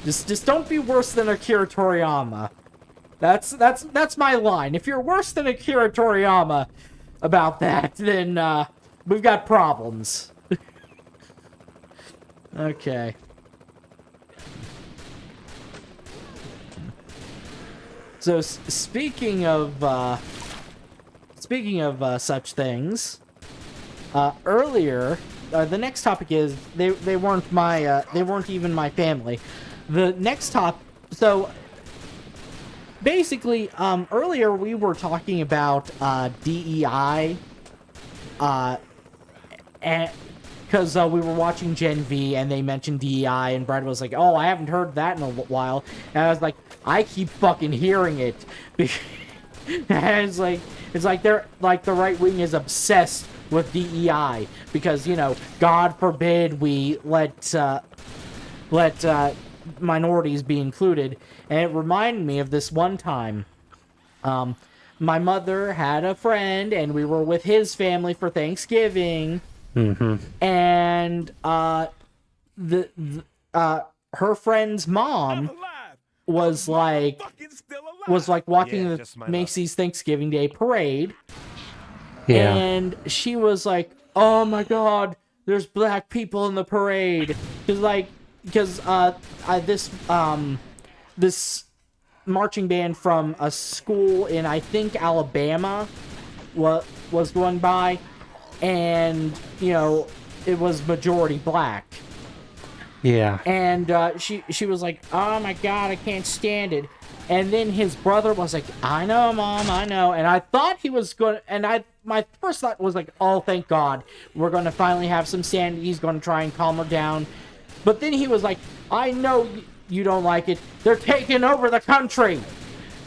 just don't be worse than Akira Toriyama. That's my line. If you're worse than Akira Toriyama about that, then we've got problems. Okay. So speaking of such things, earlier the next topic is they weren't even my family. The next top. So basically, earlier we were talking about DEI, and because we were watching Gen V and they mentioned DEI, and Brad was like, "Oh, I haven't heard that in a while," and I was like, "I keep fucking hearing it." And it's like they're like the right wing is obsessed with DEI because, you know, God forbid we let minorities be included. And it reminded me of this one time. My mother had a friend, and we were with his family for Thanksgiving. Mm-hmm. And her friend's mom was like walking the Macy's Thanksgiving Day parade. Yeah. And she was like, "Oh my God, there's black people in the parade." Because this marching band from a school in, I think, Alabama was going by, and, you know, it was majority black. Yeah. And she was like, "Oh my God, I can't stand it." And then his brother was like, "I know, Mom, I know." And I thought he was going to, and my first thought was like, "Oh, thank God, we're going to finally have some sanity. He's going to try and calm her down." But then he was like, I know you don't like it. They're taking over the country.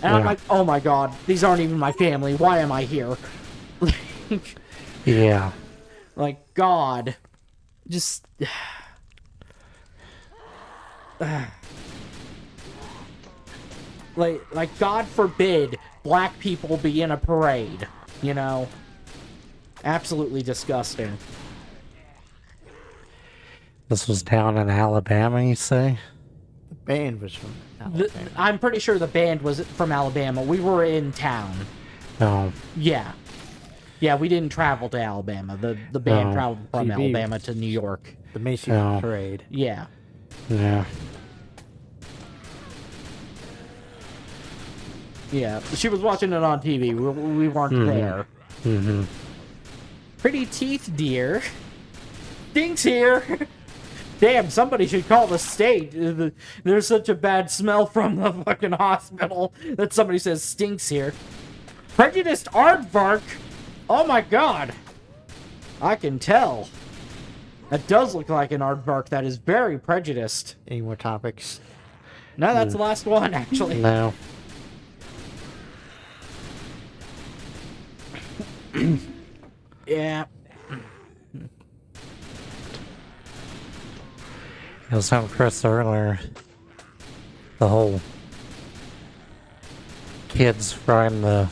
And I'm Yeah. like, oh my god, these aren't even my family. Why am I here? Yeah. Like, God. Just... like, God forbid black people be in a parade, you know? Absolutely disgusting. This was down in Alabama, you say? The band was from Alabama. I'm pretty sure the band was from Alabama. We were in town. No. Yeah. Yeah, we didn't travel to Alabama. The band No. traveled from TV. Alabama to New York. The Macy's No. Parade. Yeah. Yeah. Yeah. She was watching it on TV. We weren't there. Mm-hmm. Pretty teeth, dear. Stinks here. Damn, somebody should call the state. There's such a bad smell from the fucking hospital that somebody says stinks here. Prejudiced aardvark? Oh my god. I can tell. That does look like an aardvark that is very prejudiced. Any more topics? No, that's the last one, actually. No. Yeah. I was telling Chris earlier, the whole kids riding the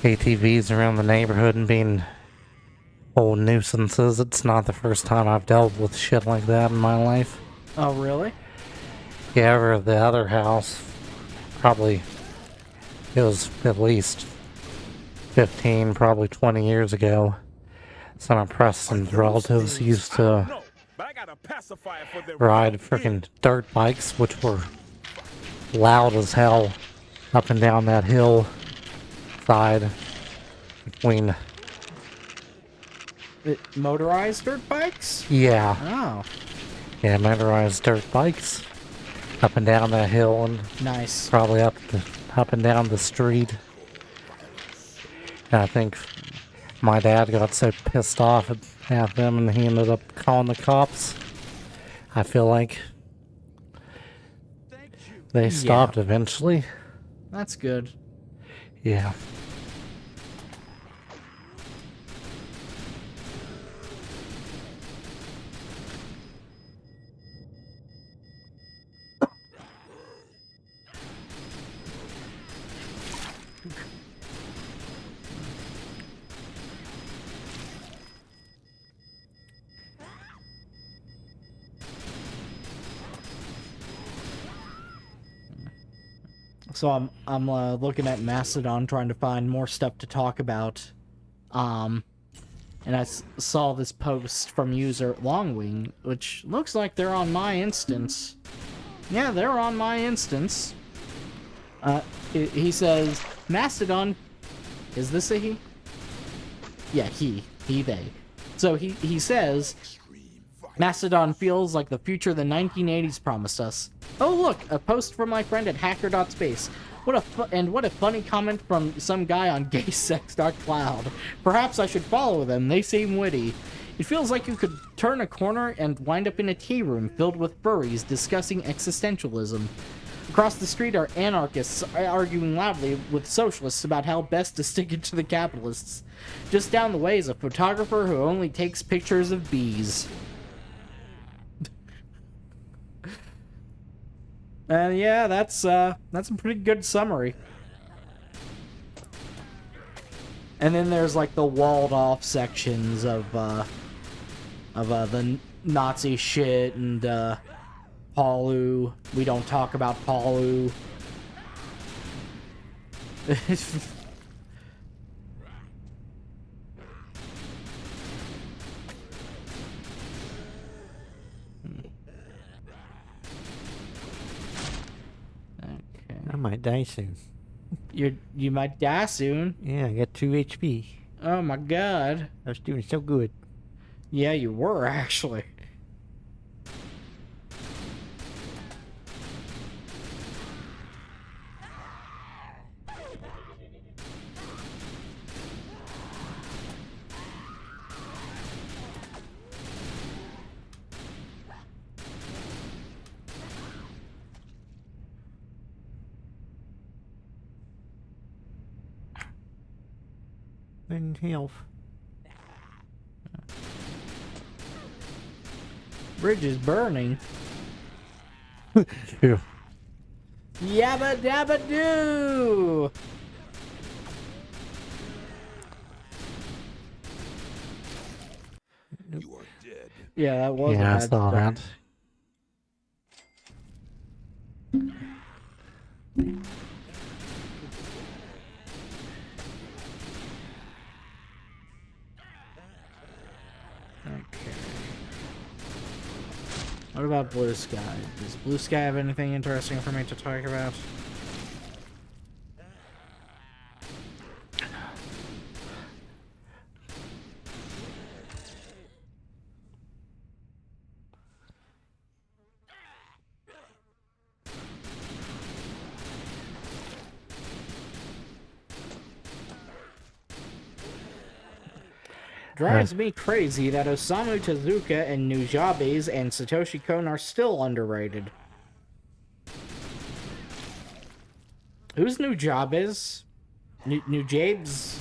ATVs around the neighborhood and being old nuisances. It's not the first time I've dealt with shit like that in my life. Oh, really? Yeah, over at the other house, probably, it was at least 15, probably 20 years ago. Some of Preston's relatives used to No, but I got a pacifier for the ride freaking dirt bikes, which were loud as hell up and down that hill side between, Motorized dirt bikes? yeah, Oh, yeah, motorized dirt bikes up and down that hill and nice. probably up and down the street. And I think my dad got so pissed off at them and he ended up calling the cops. I feel like they stopped eventually. That's good. Yeah. So I'm looking at Mastodon trying to find more stuff to talk about. And I saw this post from user Longwing, which looks like they're on my instance. Yeah, they're on my instance. He says, Mastodon, is this a he? Yeah, he, they. So he says, Mastodon feels like the future the 1980s promised us. Oh look, a post from my friend at hacker.space. What a funny comment from some guy on gaysex.cloud. Perhaps I should follow them, they seem witty. It feels like you could turn a corner and wind up in a tea room filled with furries discussing existentialism. Across the street are anarchists arguing loudly with socialists about how best to stick it to the capitalists. Just down the way is a photographer who only takes pictures of bees. And yeah, that's a pretty good summary. And then there's like the walled off sections of the Nazi shit and Palu. We don't talk about Palu. I might die soon. You might die soon. Yeah, I got 2 HP. Oh my god. I was doing so good. Yeah, you were actually. in health. Bridge is burning. Phew. Yabba dabba doo! You are dead. Yeah, that was Yeah, I a bad saw start. that. Okay. What about Blue Sky? Does Blue Sky have anything interesting for me to talk about? Drives me crazy that Osamu Tezuka and Nujabes and Satoshi Kon are still underrated. Who's Nujabes? Nujabes?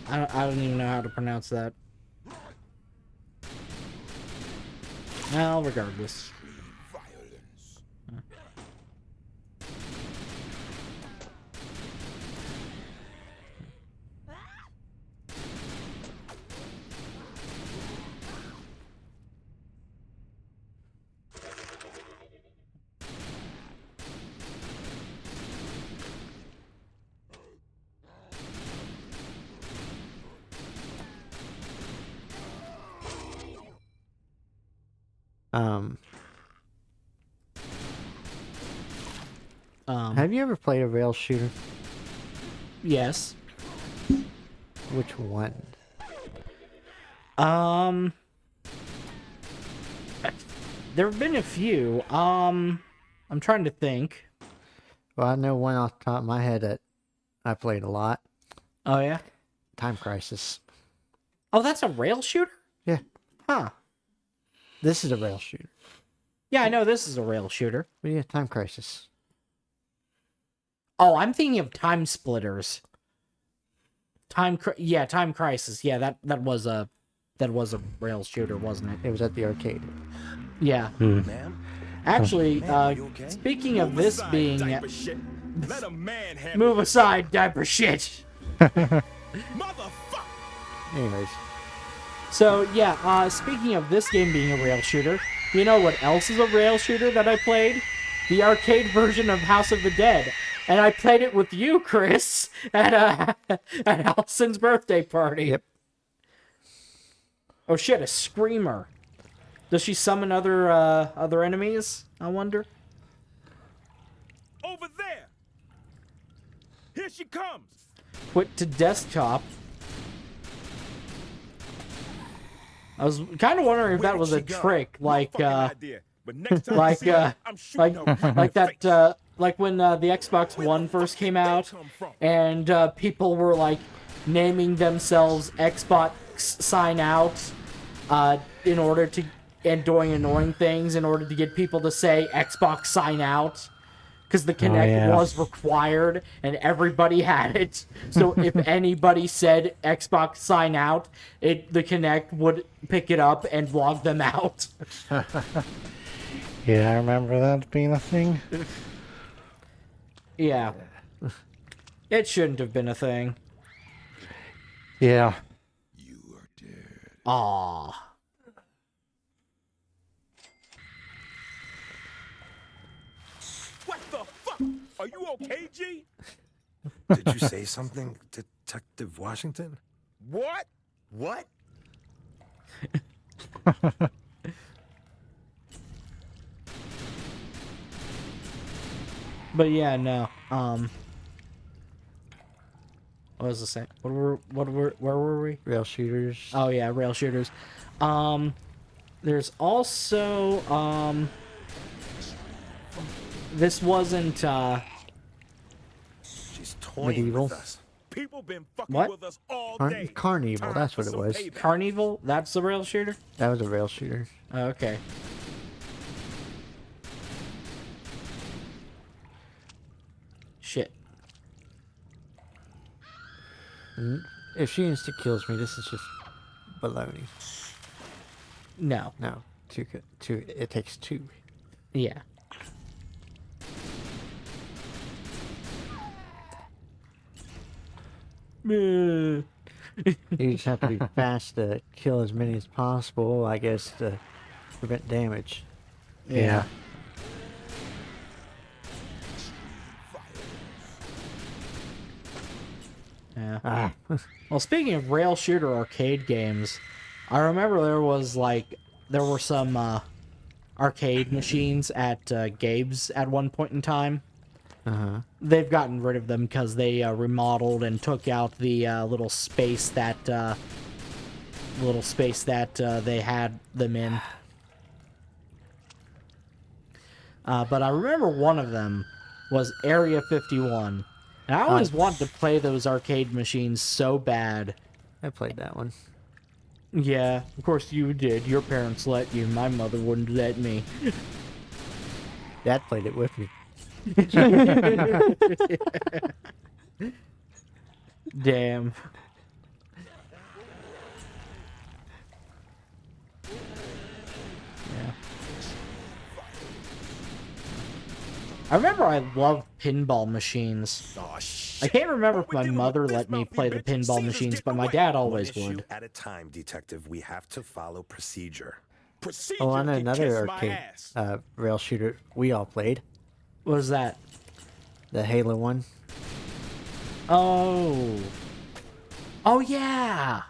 I don't even know how to pronounce that. Well, regardless. Violence. Have you ever played a rail shooter? Yes. Which one? There have been a few. I'm trying to think. Well, I know one off the top of my head that I played a lot. Oh, yeah? Time Crisis. Oh, that's a rail shooter? Yeah. Huh. This is a rail shooter. Yeah, I know this is a rail shooter. But yeah, Time Crisis. Oh, I'm thinking of Time Splitters. Time Crisis. Yeah, that was a rail shooter, wasn't it? It was at the arcade. Yeah. Ma'am? Actually, Ma'am, you okay? speaking of Move this aside, being... diaper shit. Let a man have Move aside, diaper shit. Motherfucker. Anyways. So, yeah, speaking of this game being a rail shooter, you know what else is a rail shooter that I played? The arcade version of House of the Dead. And I played it with you, Chris, at Allison's birthday party. Yep. Oh shit, a screamer. Does she summon other enemies? I wonder. Over there. Here she comes. Quit to desktop. I was kind of wondering if Where that did was she a go? trick, No like fucking idea. But next time I like see her, I'm shooting her right in like the face. that like when the Xbox One first came out and people were like naming themselves Xbox Sign Out in order to and doing annoying things in order to get people to say Xbox Sign Out because the Kinect yeah. was required and everybody had it. So if anybody said Xbox Sign Out, the Kinect would pick it up and log them out. Yeah, I remember that being a thing. Yeah. It shouldn't have been a thing. Yeah. You are dead. Aww. What the fuck? Are you okay, G? Did you say something, Detective Washington? What? What? But yeah, no. What was the same? Where were we? Rail shooters. Oh yeah, rail shooters. There's also this wasn't She's toying Medieval. with us. People been fucking What? with us all Car- day. Carnival, Time that's for what it some was. payback. Carnival. That's the rail shooter. That was a rail shooter. Oh, okay. Shit. if she insta kills me, this is just baloney. No. No, two. It takes two. Yeah. You just have to be fast to kill as many as possible, I guess, to prevent damage. Yeah. Yeah. Ah. Well, speaking of rail shooter arcade games, I remember there were some arcade machines at Gabe's at one point in time. Uh-huh. They've gotten rid of them because they remodeled and took out the little space that they had them in. But I remember one of them was Area 51. And I always wanted to play those arcade machines so bad. I played that one. Yeah, of course you did. Your parents let you. My mother wouldn't let me. Dad played it with me. Damn. Yeah. I remember I loved pinball machines. Oh, shit. I can't remember if What we my dealing mother with this let me mouth, play you the bitch? pinball Caesar's machines, getting but my away. dad One always issue would. at a time, detective. We have to follow procedure. Procedure Oh, I know can another kiss my arcade ass. rail shooter we all played. What was that? The Halo one. Oh. Oh, yeah.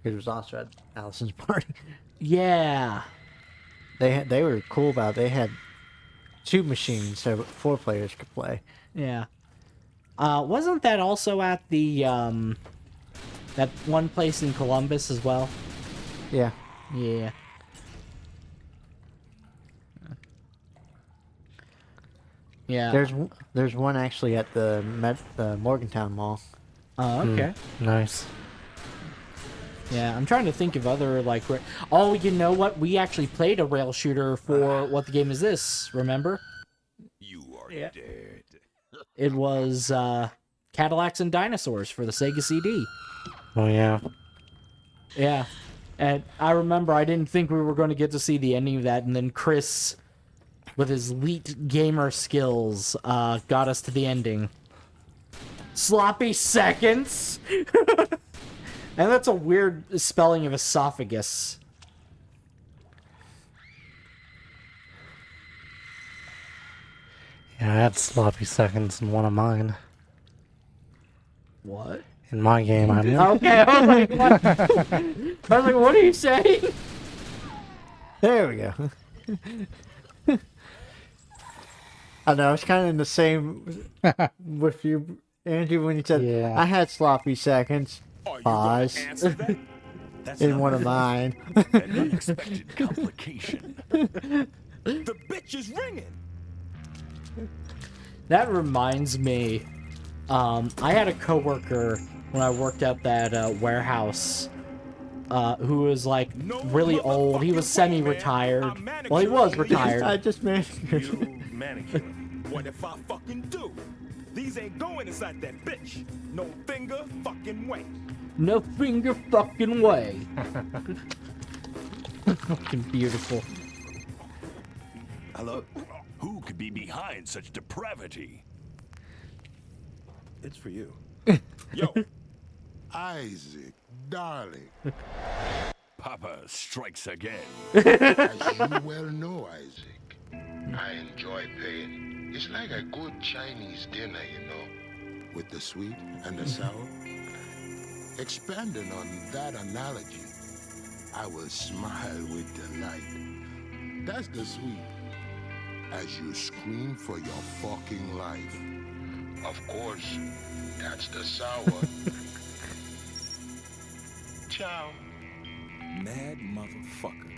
It was also at Allison's party. Yeah. They were cool about it. They had two machines so 4 players could play. Yeah. Wasn't that also at the, that one place in Columbus as well? Yeah. Yeah. Yeah. There's one actually at the Morgantown Mall. Oh, okay. Nice. Yeah, I'm trying to think of other, like... Oh, you know what? We actually played a rail shooter for What the Game Is This, remember? You are dead. It was, Cadillacs and Dinosaurs for the Sega CD. Oh yeah. Yeah. And I remember I didn't think we were going to get to see the ending of that, and then Chris, with his elite gamer skills, got us to the ending. Sloppy seconds? And that's a weird spelling of esophagus. Yeah, I had sloppy seconds in one of mine. What? In my game, I mean. Okay, I was like, what? I was like, what are you saying? There we go. I know, it's kind of in the same with you, Andrew, when you said, Yeah. I had sloppy seconds. Are you Pause. gonna answer that? That's In not one of good. mine. An unexpected complication. The bitch is ringing. That reminds me, I had a coworker when I worked at that warehouse, who was like really old. He was semi-retired. Well, he was I retired. just managed. You manicure. What if I fucking do? These ain't going inside that bitch. No finger fucking way. No finger fucking way. Fucking beautiful. Hello? Who could be behind such depravity? It's for you. Yo, Isaac, darling. Papa strikes again. As you well know, Isaac, I enjoy paying. It's like a good Chinese dinner, you know, with the sweet and the sour. Expanding on that analogy, I will smile with delight. That's the sweet. As you scream for your fucking life. Of course, that's the sour. Ciao. mad motherfucker.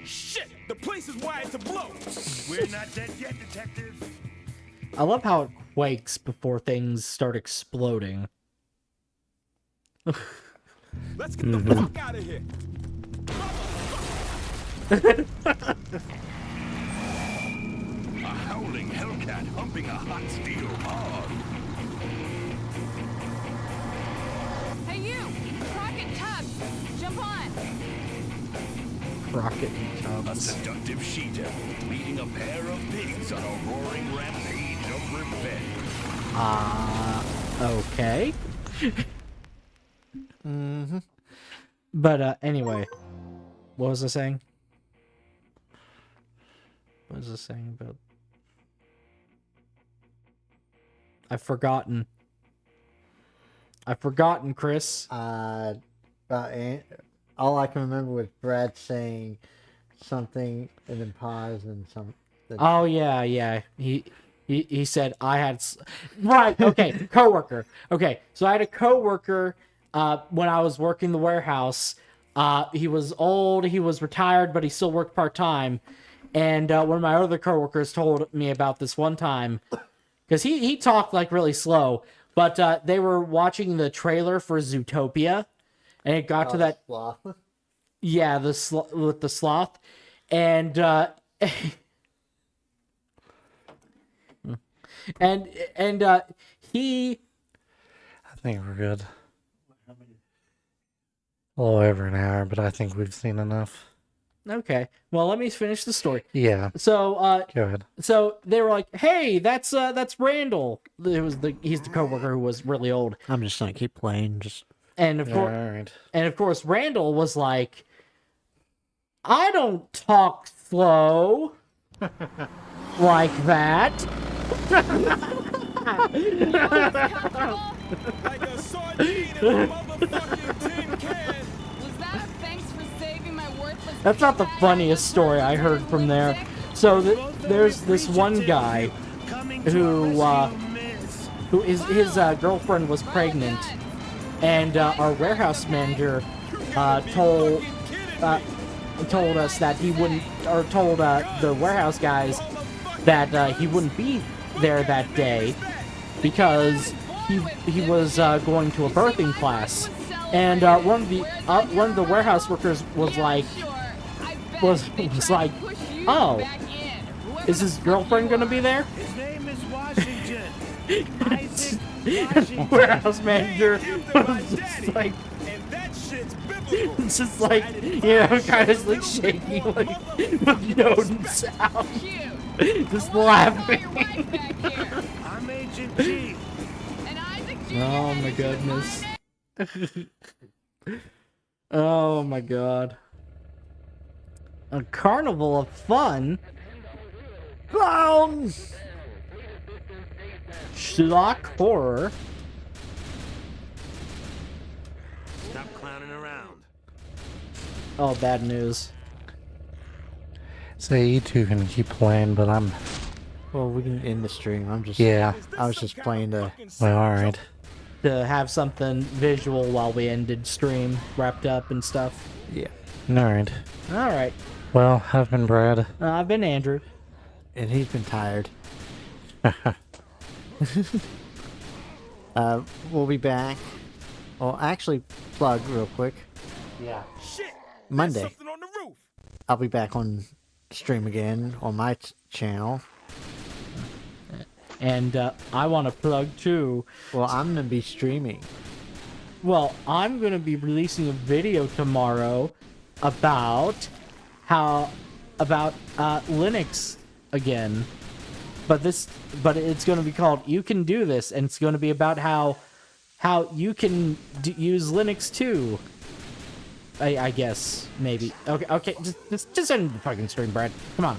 Shit! The place is wired to blow! We're not dead yet, detective. I love how it quakes before things start exploding. Let's get the fuck out of here. A howling hellcat humping a hot steel hog. Rocket and A Cubs. seductive she-devil leading a pair of pigs on a roaring rampage of revenge. Okay. Mm-hmm. But anyway, what was I saying? What was I saying about? I've forgotten, Chris. All I can remember was Brad saying something and then pause and some. Oh yeah. He said I had right. Okay, coworker. Okay, so I had a coworker when I was working the warehouse. He was old. He was retired, but he still worked part time. And one of my other coworkers told me about this one time because he talked like really slow. But they were watching the trailer for Zootopia, and it got to that. Sloth. Yeah, with the sloth, and and he. I think we're good. A little over an hour, but I think we've seen enough. Okay, well, let me finish the story. Yeah. So Go ahead. so they were like, "Hey, that's Randall." He's the coworker who was really old, I'm just gonna keep playing. Just and of course, All right. Randall was like, "I don't talk slow like that." Like a sardine in a motherfucking tin can. Was that a thanks for saving my worthless? That's not the funniest story I heard from there. So there's this one guy who his girlfriend was pregnant, and our warehouse manager told us that he wouldn't, or told the warehouse guys that he wouldn't be there that day because he was going to a birthing class, and one of the warehouse workers was like, "Oh, is his girlfriend gonna be there?" His name is Washington. Isaac Washington. Warehouse manager was just like, And that shit's biblical. it's just like, kind of like shaking, like, but no sound, just laughing. I'm Agent G. Oh my goodness. Oh my god. A carnival of fun? Clowns! Schlock horror? Stop clowning around. Oh, bad news. So you two can keep playing, but I'm... well, we can end the stream. I was just playing the. Well, alright. To have something visual while we ended stream, wrapped up and stuff. Yeah. Alright. Alright. Well, I've been Brad. I've been Andrew. And he's been tired. We'll be back. Well, actually, plug real quick. Yeah. Shit. Monday. Something on the roof. I'll be back on stream again on my channel. And I want to plug too. Well, I'm gonna be streaming. Well, I'm going to be releasing a video tomorrow about Linux again. But it's going to be called You Can Do This, and it's going to be about how you can use Linux too. I guess maybe. Okay, just end the fucking stream, Brad. Come on.